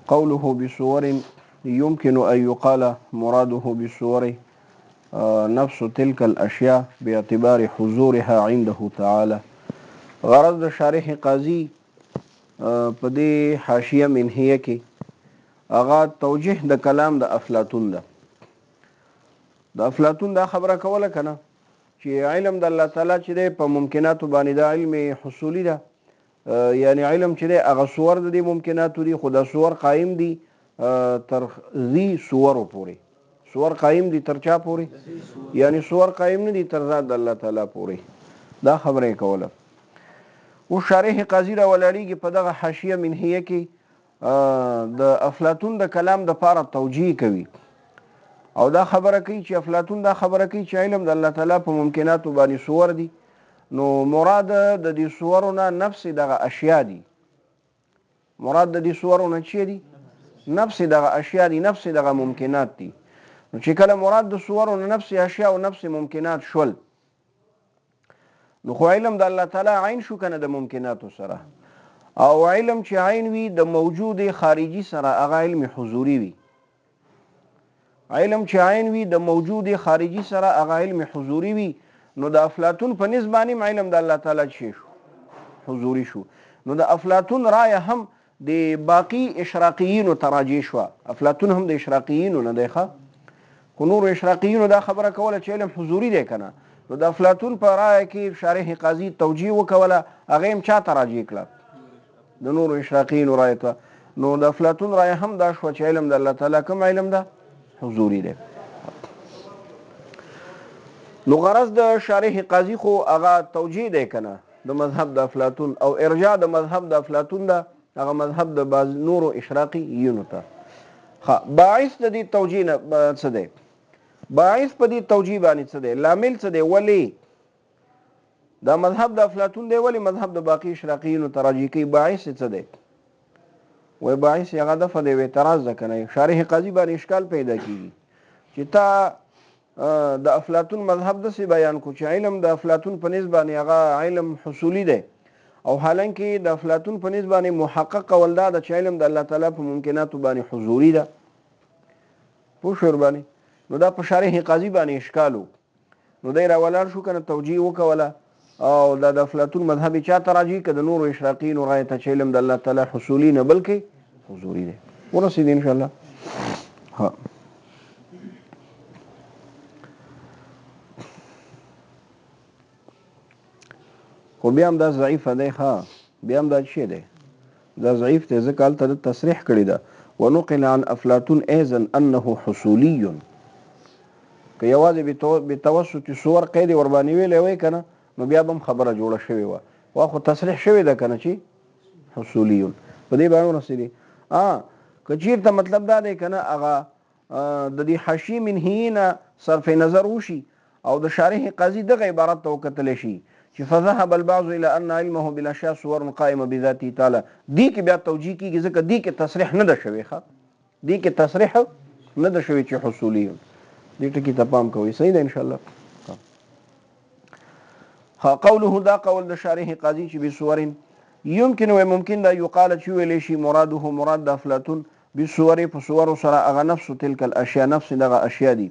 قوله بصور يمكن أن يقال مراده بصور نفس تلك الأشياء باعتبار حضورها عنده تعالى. غرض د شارح قاضي په دې حاشیه منهیه کې هغه توجیه د کلام د افلاطون ده. د افلاطون دا خبره کوله کنه چې علم د الله تعالی چې دی په ممکناتو باندې دا علم حصولی ده، یعنی علم چې دی هغه صور د دې ممکناتو دي، خو دا صور قایم دي تر ذی صورو پورې. صور قایم دي تر چا پورې؟ یعنی صور قایم نه دي تر ذات د الله تعالی پورې. دا خبره یې کوله. او شارح قاضي را ولاړیږي په دغه حاشیه منهیه کې د افلاطون د کلام د پاره توجیه کوي او دا خبره کوي چې افلاطون دا خبره کوي چې علم د الله تعالی په ممکناتو باندې صور دي، نو مراد د دې صورونه نفس دغه اشیاء دي. مراد د دې صورونه چی دي؟ نفس دغه اشیاء دي، نفس دغه ممکنات دي. نو چې کله مراد د صورونه نفس اشیاء او نفس ممکنات شول، نو خو علم د الله تعالی عین شو کنه د ممکناتو سره، او علم چې عین وي د موجود خارجي سره هغه علم حضوري وي. علم چې عین وي د موجود خارجي سره هغه علم حضوري وي. نو د افلاطون په نسبت علم د الله تعالی شي شو حضوري شو. نو د افلاطون رایه هم د باقی اشراقیینو تراجی شو. افلاطون هم د اشراقیینو نه دی ښه، خو نور اشراقیینو دا خبره کوله چې علم حضوري دی کنه. نو د افلاطون په رایه کې شارح قاضي توجیه وکوله، هغه هم چا تراجی کړه؟ د نور اشراقیینو رایه ته. نو د افلاطون رایه هم دا شو چې علم د الله تعالی کوم علم ده؟ حضوري دی. نو غرض د شارح قاضي خو هغه توجیه دی کنه د مذهب د افلاطون، او ارجاع د مذهب د افلاطون ده هغه مذهب د بعض نورو اشراقیینو ته. باعث د دې توجیه نه څه دی؟ باعث په دې توجیه باندې څه دی؟ لامل څه دی؟ ولی دا مذهب د افلاطون دی ولی مذهب د باقی اشراقیینو تراجی کوي؟ باعث څه دی؟ وای باعث هغه دفعه دی اعتراض ده کنه. شارح قاضي باندې اشکال پیدا کیږي چې تا د افلاطون مذهب داسې بیان کو چې علم د افلاطون په نسبت باندې هغه علم حصولی دی، او حالانکه د افلاطون په نسبت باندې محقق قول دا ده چې علم د الله تعالی په ممکناتو باندې حضوري ده. پوه شو ورباندې؟ نو دا په شارح قاضي باندې اشکال و. نو دی را ولاړ شو کنه توجیه وکوله، او دا د افلاطون مذهب چا تراجی که د نورو اشراقیینو رایه ته چې علم د الله تعالی حصولی نه بلکې حضوري دی. ورسېد ان شاء الله. ها خو بیا هم دا ضعیفه دی. ها بیا هم دا څه دی؟ دا ضعیف دی ځکه هلته د تصریح کړی ده ونقل عن افلاطون ايضا انه حصولي. که یوازې بتوسط صور قید ور باندې ویلی وای کنه نو بیا به هم خبره جوړه شوې وه. وا خو تصریح شوې ده کنه چې حصولي په دې باندې ورسېدي. که چېرته مطلب دا دی کنه هغه د دې حاشیې منهیې نه صرف نظر وشي او د شارح قاضي دغه عبارت ته وکتلی شي چې فذهب البعض الى ان علمه بالاشياء صور قائمه بذاته تعالی، دې کې بیا توجیه کیږي ځکه دې کې تصریح نه ده شوې. ښه دې کې تصریح نه ده شوې چې حصولي. دې ټکي ته پام کوئ. صحیح ده ان شاء الله. قوله دا قول د شارح قاضي چې بصور يمكن و ممکن دا یقال چې ویلی شي مراده مراد د افلاطون بصور په صور سره هغه نفس تلك الاشیاء نفس دغه اشیاء دي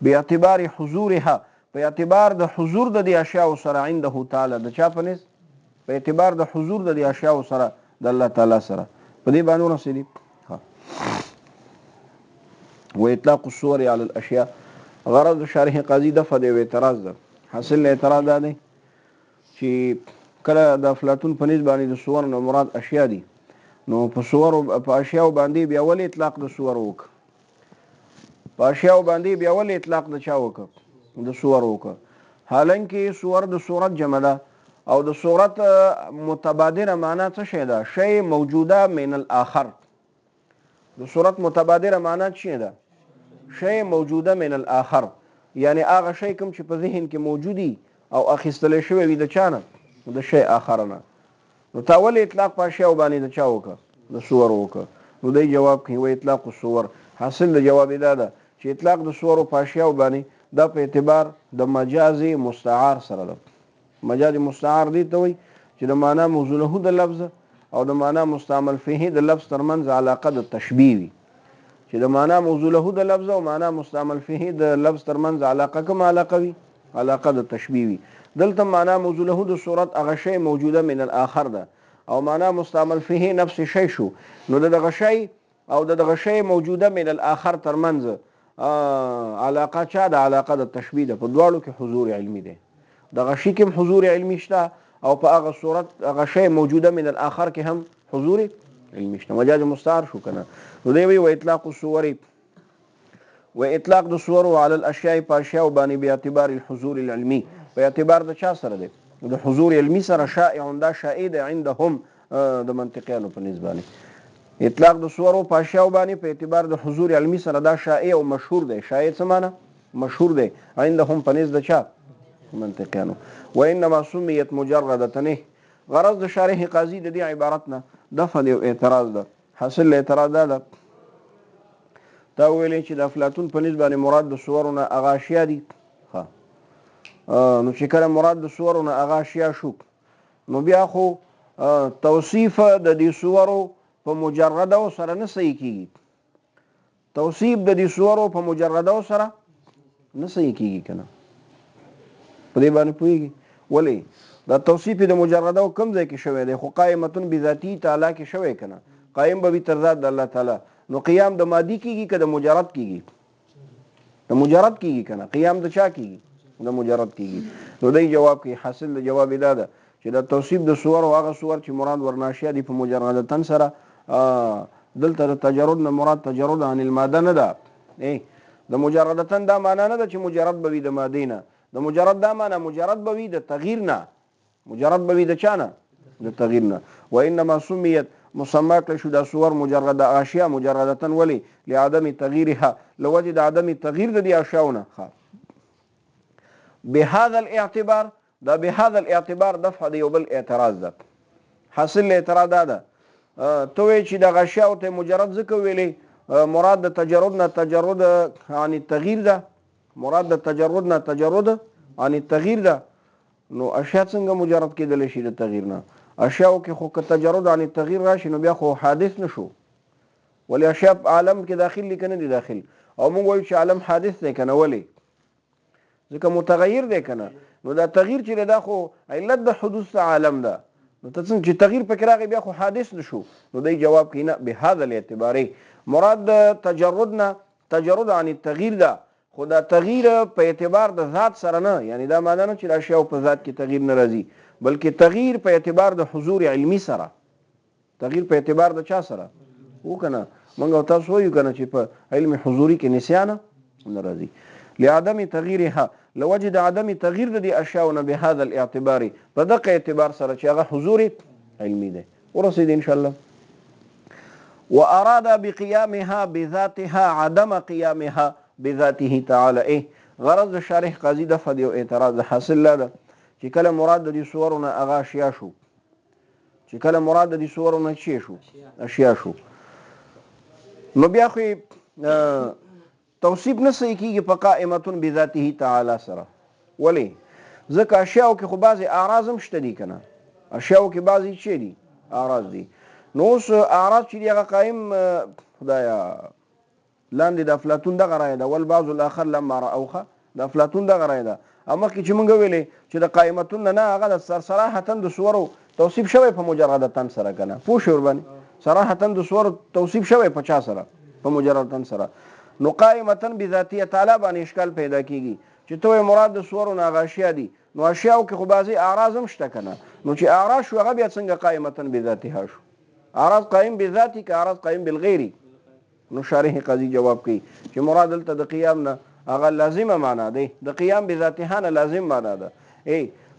باعتبار حضورها، په اعتبار د حضور د دې اشیاء سره عنده تعالی، د چا په نس په اعتبار د حضور د دې اشیاء سره د الله تعالی سره. په دې باندې ورسېدي. و اطلاق الصور على الاشياء غرض شارح قاضي دفع دی و اعتراض ده. حاصل اعتراض دا دی چې کله د افلاطون په نسبت باندې د صور نه مراد اشیاء دي، نو په صور په اشیاء باندې بیا ولې اطلاق د صور وک؟ په اشیاء باندې بیا ولې اطلاق د چا وک؟ د صور وک. حالانکه صور د صورت جمع ده او د صورت متبادره معنا څه شی ده؟ شی موجوده من الاخر. د صورت متبادره معنا څه ده؟ شی موجوده من الاخر، یعنی هغه شی کوم چې په ذهن کې موجودی او اخیستل شوی وي د چا نه؟ د شی آخر نه. نو تا ولې اطلاق په اشیاء باندې د چا وکړه؟ د صور وکړه. نو دی جواب کوي و اطلاق الصور. حاصل د جواب دا ده چې اطلاق د صور په اشیاء باندې دا په اعتبار د مجاز مستعار سره ده. مجاز مستعار دی ته وایي چې د معنا موضوع له د لفظ او د معنا مستعمل فيه د لفظ ترمنځ علاقه د تشبیه وي، چې د معنا موضوع له د لفظ او معنا مستعمل فيه د لفظ ترمنځ علاقه کوم علاقه وي؟ علاقه د تشبیه وي. دلته معنا موضوع له د صورت هغه شی موجوده من الاخر ده او معنا مستعمل فيه نفس شی شو، نو دغه شی او دغه شی موجوده من الاخر ترمنځ علاقه چا د علاقه د تشبیه ده، په دواړو کې حضور علمي ده. دغه شی کې حضور علمي شته او په هغه صورت هغه شی موجوده من الاخر کې هم حضور علمي شته. مجاز مستعار شو کنه. نو دی وی اطلاق الصور و اطلاق د صور على الاشیاء په اشیاء باندې به اعتبار الحضور العلمي، په اعتبار د چا سره ده؟ د حضور علمي سره. شائع دا شائع ده عندهم د منطقيانو په نسبت اطلاق د صور په اشیاء باندې په اعتبار د حضور علمي سره دا شائع او مشهور ده. شائع څه معنی؟ مشهور ده. عندهم په نسبت چا؟ منطقيانو. وانما سميت مجردة. غرض د شارح قاضي د دې عبارت نه دفع د اعتراض ده. حاصل اعتراض ده تا ویلې چې د افلاطون په نسبت مراد د صورونه هغه اشیاء دي. ها نو چې کله مراد د صورونه هغه اشیاء شو، نو بیا خو توصیف د دې صورو په مجرده سره نه صحیح کیږي. توصیف د دې صورو په مجرده سره نه صحیح کیږي کنه. په دې باندې پوهیږي ولی دا توصیف د مجرده کم ځای کې شوی دی، خو قائمتون بذاتی تعالی کې شوی کنه. قائم به تر ذات د الله تعالی. نو قیام د مادی کیږي که د مجرد کیږي؟ د مجرد کیږي کنه. قیام د چا کیږي؟ د مجرد کیږي. نو دی جواب کوي حاصل د جواب دا ده چې د توصیف د صور او هغه صور چې مراد ورناشیا دي په مجردتن سره، دلته د تجرد نه مراد تجرد عن الماده نه ده. د مجردتن دا معنا نه ده چې مجرد به وي د ماده نه. د مجرد دا معنا مجرد به وي د تغییر نه. مجرد به وي د چا نه؟ د تغییر نه. وانما سميت مسمى کړل شو دا صور مجرد اشیاء مجردتن ولی لعدم تغییرها، لوجه د عدم تغییر د دې اشیاءونه. بهذا الاعتبار دا بهذا الاعتبار دفع د یو بل اعتراض ده. حاصل اعتراض ده ته وی چې د اشیاء ته مجرد ځکه ویلې مراد د تجرد نه تجرد عن التغییر ده. مراد د تجرد نه تجرد عن التغییر ده. نو اشیاء څنګه مجرد کېدل شي د تغییر نه؟ اشیاء کې خو که تجرد عن التغییر راشي نو بیا خو حادث نشو. ولی اشیاء عالم کې داخل لیکنه دي داخل، او موږ وایو چې عالم حادث دی کنه. ولی ځکه متغیر دی کنه. نو دا تغییر چې دا خو علت د حدوث عالم ده. نو ته څنګه چې تغییر پکې راغی بیا خو حادث نشو. نو دی جواب کینه به هذا الاعتبار مراد د تجرد نه تجرد عن التغییر ده، خو دا تغییر په اعتبار د ذات سره نه. یعنی دا معنی نه چې اشیاء په ذات کې تغییر نه راځي، بلکې تغییر په اعتبار د حضور علمی سره. تغییر په اعتبار د چا سره وکنه؟ موږ تاسو وایو کنه چې په علم حضوري کې نسیان نه راځي. لعدم تغییرها لوجد عدم تغییر د دې اشیاء نه به هذا الاعتبار، په دغه اعتبار سره چې هغه حضور علمی ده. ورسید ان شاء الله. واراد بقيامها بذاتها عدم قيامها بذاته تعالی. غرض شارح قاضي د فدیو اعتراض حاصل لاله چې کله مراد د دې صورونه هغه اشیاء شو، چې کله مراد د دې صورونه چی شو؟ اشیاء شو، نو بیا خو توصیف نه صحیح کیږي په قائمتون بذاته تعالی سره. ولی ځکه اشیاء کې خو بعضی اعراض هم شته دي کنه. اشیاء کې بعضی چی دي؟ اعراض دي. نو اوس اعراض چې هغه قائم خدایا لاندې د افلاطون دغه رایه ده. ول بعض الاخر لما راوخه د افلاطون دغه رایه ده. اما کې چې مونږ ویلې چې د قائمتون نه هغه د صراحتا د صورو توصیف شوی په مجردتن سره کنه. پوه شو ور باندې صراحتا د صورو توصیف شوی په چا سره؟ په مجردتن سره. نو قائمتن بذاتیه تعالی باندې اشکال پیدا کیږي چې ته مراد د صورو نه غاشیا دي. نو اشیاء کې خو بعضی اعراض هم شته کنه. نو چې اعراض شو هغه بیا څنګه قائمتن بذاتها شو؟ اعراض قائم بذاتی که اعراض قائم بالغیری؟ نو شارح قاضي جواب کوي چې مراد دلته د قیام نه هغه لازمه معنا ده، د قیام بذاتها نه لازم معنا ده.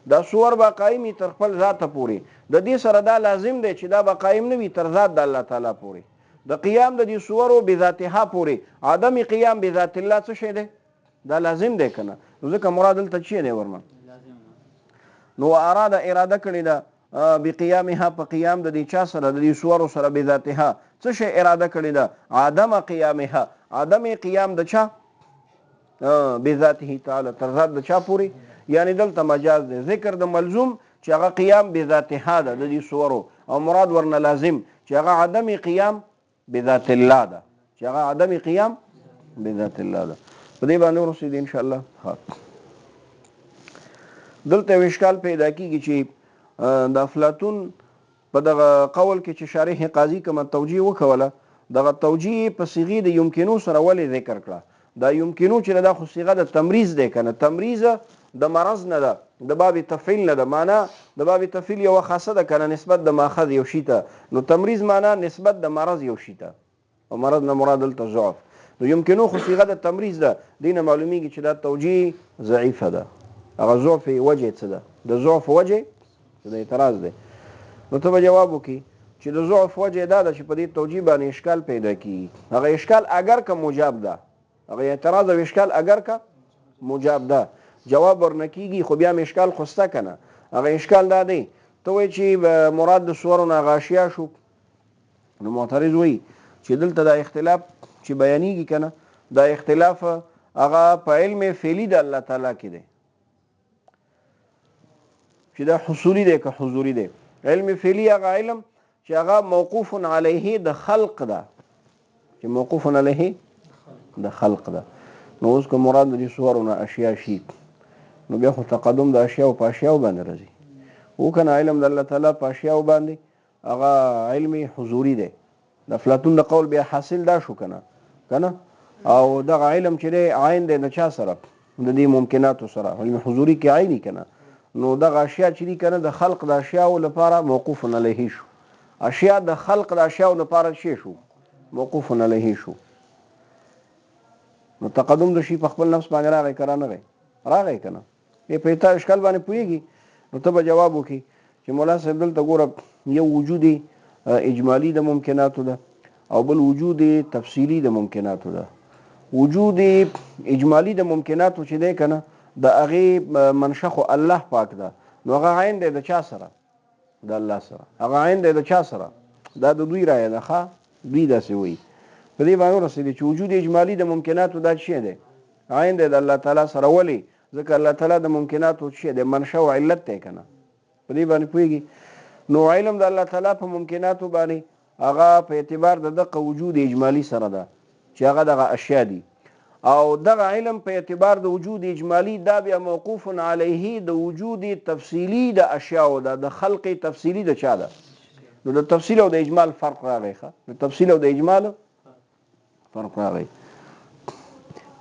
دا صور با قائمي تر خپل ذات پورې. د دې سره دا لازم دی چې دا با قائم نه وي تر ذات د الله تعالی پورې. د قیام د دې صورو بذاتها پورې، عدم قیام بذات الله څه شی دی؟ دا لازم دی کنه. ځکه مراد دلته چی دی ورما؟ نو اراده کړی ده بقیامها په قیام د دې چا سره؟ د دې صورو سره بذاتها. څه شی اراده کړی ده؟ عدم قیامها، عدم قیام د چا؟ بذاته تعالی تر ذات د چا پوری. یعنی دلته مجاز دی. ذکر د ملزوم چې هغه قیام بذاتها ده د دې صورو، او مراد ورنه لازم چې هغه عدم قیام بذات الله ده، چې هغه عدم قیام بذات الله ده. په دې باندې ورسېد ان شاء الله. دلته یو اشکال پیدا کیږي چې د افلاطون په دغه قول کې چې شارح قاضي کومه توجیه وکوله، دغه توجیه په صيغه د یمکنو سره ولې ذکر کړه؟ دا یمکنو چې دا خو صيغه د تمریز دی کنه، تمریز د مرض نه ده، د باب تفعیل نه ده، معنا د باب تفعیل یو خاصه ده کنه، نسبت د ماخذ یو شی ته، نو تمریز معنا نسبت د مرض یو شی ته، او مرض نه مراد دلته ضعف. نو یمکنو خو صيغه د تمریز ده، دینه معلومیږي چې دا توجیه ضعیفه ده. هغه ضعف وجه څه ده؟ د ضعف وجه د اعتراض ده. نو ته به جواب وکړي چې د ضعف وجه دا ده چې په دې توجیه باندې اشکال پیدا کیږي. هغه اشکال اگر که مجاب ده، هغه اعتراض او اشکال اگر که مجاب ده، جواب ورنکیږي، خو بیا اشکال خوسته کنه. هغه اشکال دا دی، ته وایي چې مراد د صورو نه غاشیه شو، نو معترض وایي چې دلته دا اختلاف چې بیانېږي کنه، دا اختلاف هغه په علم فعلی د الله تعالی کې دی، چې دا حصولی دی که حضوری دی. علم فعلی هغه علم چې هغه موقوف علیه د خلق ده، چې موقوف علیه د خلق ده. نو اوس که مراد د دې صورو نه اشیاء شي، نو بیا خو تقدم د اشیاء په اشیاء باندې راځي. وکنه علم د الله تعالی په اشیاء باندې هغه علم حضوری دی. د افلاطون د قول بیا حاصل دا شو کنه، او دغه علم چې دی عین دی د چا سره؟ د دې ممکناتو سره. علم حضوری کې عیني کنه، نو دغه اشیاء چې دي کنه د خلق د اشیاء لپاره موقوف علیه شو، اشیاء د خلق د اشیاء لپاره شي شو موقوف علیه شو. نو تقدم د شي په خپل نفس باندې راغی کنه، نه راغی کنه، په تا اشکال باندې پوهیږي. نو ته به جواب وکړي چې مولا صاحب دلته ګوره یو وجود اجمالی د ممکناتو ده، او بل وجود تفصیلی د ممکناتو ده. وجود اجمالی د ممکناتو چې دی کنه، د هغې منشأ خو الله پاک ده، نو هغه عین دی د چا سره؟ د الله سره. هغه عین دی د چا سره؟ دا د دوی رایه ده. ښه، دوی داسې وایي. په دې باندې ورسېدي چې وجود اجمالی د ممکناتو دا څه دی؟ عین دی د الله تعالی سره. ولې؟ ځکه الله تعالی د ممکناتو څه دی؟ منشأ او علت دی کنه. په دې باندې پوهېږي. نو علم د الله تعالی په ممکناتو باندې هغه په اعتبار د دغه وجود اجمالی سره ده چې هغه دغه اشیاء دي، او دغه علم په اعتبار د وجود اجمالی دا بیا موقوف علیه د وجود تفصیلی د اشیاء ده، د خلق تفصیلی د چا ده؟ نو د تفصیل او د اجمال فرق راغی. د تفصیل او د اجمال فرق راغی.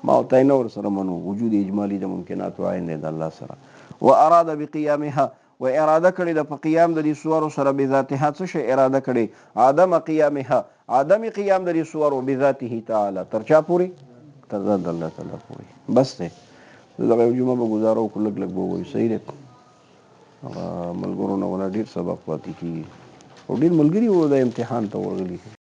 ما او تای نور سره منو وجود اجمالی د ممکنات عین دی د الله سره. و اراده بقیامها، و اراده کړي د په قیام د دې صورو سره بذاتها. څه شی اراده کړي؟ عدم قیامها، عدم قیام د دې صورو بذاته تعالی. تر چا پوری؟ تر ذات الله تعالی پوری. بس دی دغه یو جمعه به گزارو کو لګ به وایي. صحیح دی. ملګرو نه ډېر سبق پاتې کیږي، او ډېر ملګري وو د امتحان ته ورغلي.